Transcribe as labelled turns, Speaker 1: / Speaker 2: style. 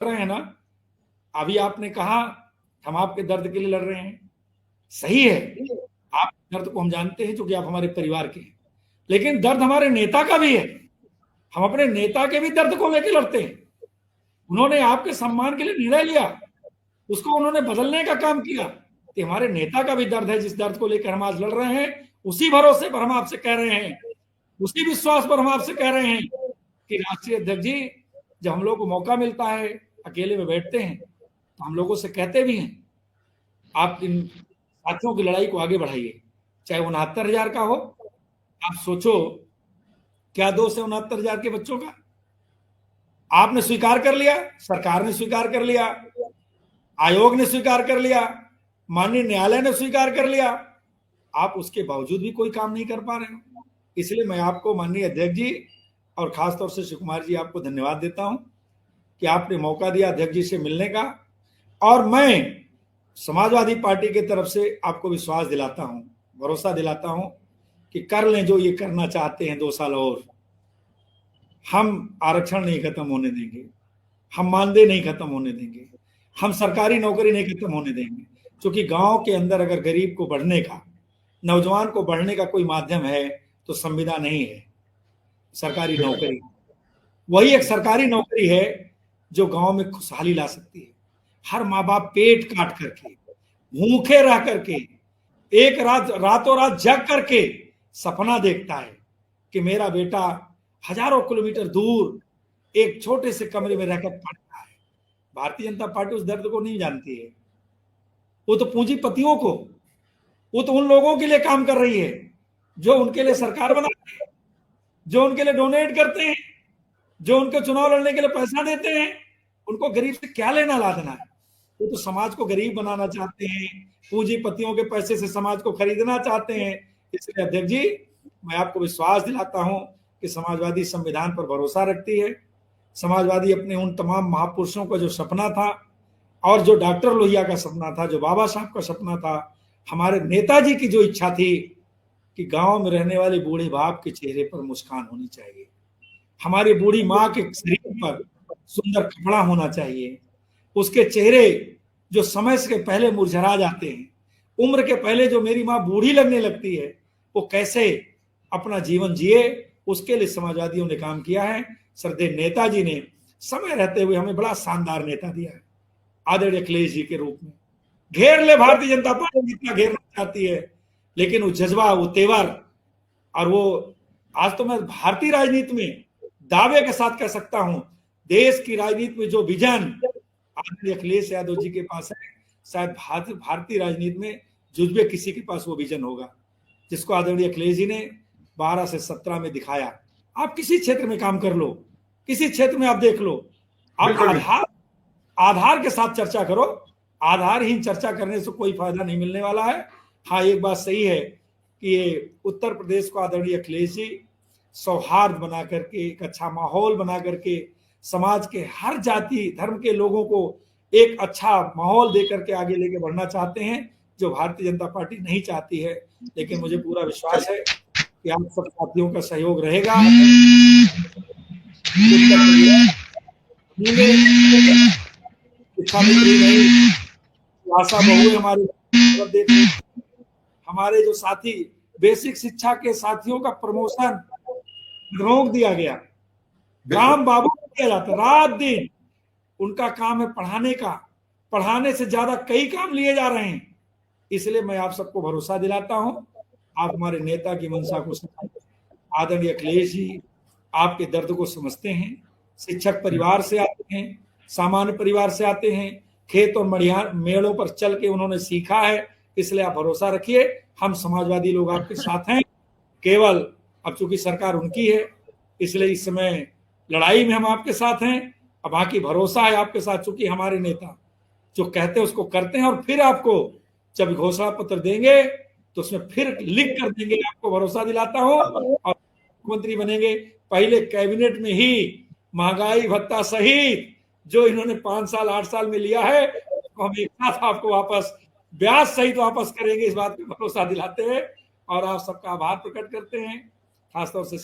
Speaker 1: रहे हैं ना, अभी आपने कहा हम आपके दर्द के लिए लड़ रहे हैं, सही है, आप दर्द को हम जानते हैं क्योंकि आप हमारे परिवार के हैं, लेकिन दर्द हमारे नेता का भी है। हम अपने नेता के भी दर्द को लेकर लड़ते हैं। उन्होंने आपके सम्मान के लिए निर्णय लिया, उसको उन्होंने बदलने का काम किया, कि हमारे नेता का भी दर्द है, जिस दर्द को लेकर हम आज लड़ रहे हैं, उसी भरोसे पर हम आपसे कह रहे हैं, उसी विश्वास पर हम आपसे कह रहे हैं कि राष्ट्रीय अध्यक्ष जी, जब हम लोग को मौका मिलता है, अकेले में बैठते हैं, तो हम लोगों से कहते भी हैं, आप इन साथियों की लड़ाई को आगे बढ़ाइए, चाहे 69,000 का हो। आप सोचो क्या दोष है 69,000 के बच्चों का। आपने स्वीकार कर लिया, सरकार ने स्वीकार कर लिया, आयोग ने स्वीकार कर लिया, माननीय न्यायालय ने स्वीकार कर लिया, आप उसके बावजूद भी कोई काम नहीं कर पा रहे हो। इसलिए मैं आपको माननीय अध्यक्ष जी और खासतौर से शिव कुमार जी आपको धन्यवाद देता हूं कि आपने मौका दिया अध्यक्ष जी से मिलने का, और मैं समाजवादी पार्टी की तरफ से आपको विश्वास दिलाता हूं, भरोसा दिलाता हूं कि कर लें जो ये करना चाहते हैं 2 साल और। हम आरक्षण नहीं खत्म होने देंगे, हम मानदेय नहीं खत्म होने देंगे, हम सरकारी नौकरी नहीं खत्म होने देंगे, क्योंकि गांव के अंदर अगर गरीब को बढ़ने का, नौजवान को बढ़ने का कोई माध्यम है तो संविदा नहीं है, सरकारी नौकरी। वही एक सरकारी नौकरी है जो गांव में खुशहाली ला सकती है। हर माँ बाप पेट काट करके, भूखे रह करके, एक रातों रात जग करके सपना देखता है कि मेरा बेटा हजारों किलोमीटर दूर एक छोटे से कमरे में रहकर पढ़ता है। भारतीय जनता पार्टी उस दर्द को नहीं जानती है। वो तो पूंजीपतियों को, वो तो उन लोगों के लिए काम कर रही है जो उनके लिए सरकार बनाते हैं, जो उनके लिए डोनेट करते हैं, जो उनके चुनाव लड़ने के लिए पैसा देते हैं। उनको गरीब से क्या लेना ला देना है? वो तो समाज को गरीब बनाना चाहते हैं, पूंजीपतियों के पैसे से समाज को खरीदना चाहते हैं। इसलिए अध्यक्ष जी, मैं आपको विश्वास दिलाता हूं कि समाजवादी संविधान पर भरोसा रखती है। समाजवादी अपने उन तमाम महापुरुषों का जो सपना था, और जो डॉक्टर लोहिया का सपना था, जो बाबा साहब का सपना था, हमारे नेताजी की जो इच्छा थी कि गांव में रहने वाले बूढ़े बाप के चेहरे पर मुस्कान होनी चाहिए, हमारी बूढ़ी माँ के शरीर पर सुंदर कपड़ा होना चाहिए, उसके चेहरे जो समय से पहले मुरझा जाते हैं, उम्र के पहले जो मेरी माँ बूढ़ी लगने लगती है, वो कैसे अपना जीवन जिए, उसके लिए समाजवादियों ने काम किया है। श्रद्धेय नेताजी ने समय रहते हुए हमें बड़ा शानदार नेता दिया है, आदरणीय अखिलेश जी के रूप में। घेर ले भारतीय जनता पार्टी जितना घेरना चाहती है, लेकिन वो जज्बा, वो तेवर, और वो आज तो मैं भारतीय राजनीति में दावे के साथ कह सकता हूं, देश की राजनीति में जो विजन आदरणीय अखिलेश यादव जी के पास है, शायद भारतीय राजनीति में जुजबे किसी के पास वो विजन होगा जिसको आदरणीय अखिलेश जी ने 12 से 17 में दिखाया। आप किसी क्षेत्र में काम कर लो, किसी क्षेत्र में आप देख लो, आप आधार के साथ चर्चा करो, आधारहीन चर्चा करने से कोई फायदा नहीं मिलने वाला है। हाँ, एक बात सही है कि ये उत्तर प्रदेश को आदरणीय अखिलेश जी सौहार्द बना करके, एक अच्छा माहौल बना करके, समाज के हर जाति धर्म के लोगों को एक अच्छा माहौल दे करके आगे लेके बढ़ना चाहते हैं, जो भारतीय जनता पार्टी नहीं चाहती है। लेकिन मुझे पूरा विश्वास है कि आप सब साथियों का सहयोग रहेगा। आशा बहु हमारे जो साथी बेसिक शिक्षा के साथियों का प्रमोशन रोक दिया गया, राम बाबू किया जाता, रात दिन उनका काम है पढ़ाने का, पढ़ाने से ज्यादा कई काम लिए जा रहे हैं। इसलिए मैं आप सबको भरोसा दिलाता हूं, आप हमारे नेता की मंशा को समझते, आदरणीय अखिलेश जी आपके दर्द को समझते हैं, शिक्षक परिवार से आते हैं, सामान्य परिवार से आते हैं, खेत और मेड़ों पर चल के उन्होंने सीखा है। इसलिए आप भरोसा रखिए, हम समाजवादी लोग आपके साथ हैं। केवल अब चूंकि सरकार उनकी है, इसलिए इस समय लड़ाई में हम आपके साथ हैं। अब बाकी भरोसा है आपके साथ, चूंकि हमारे नेता जो कहते हैं उसको करते हैं, और फिर आपको जब घोषणा पत्र देंगे तो उसमें फिर लिख कर देंगे। आपको भरोसा दिलाता हूं, और मुख्यमंत्री बनेंगे, पहले कैबिनेट में ही महंगाई भत्ता सहित जो इन्होंने 5 साल 8 साल में लिया है, तो हम एक साथ आपको वापस ब्याज सहित वापस करेंगे, इस बात पे भरोसा दिलाते हैं और आप सबका आभार प्रकट करते हैं, खासतौर से।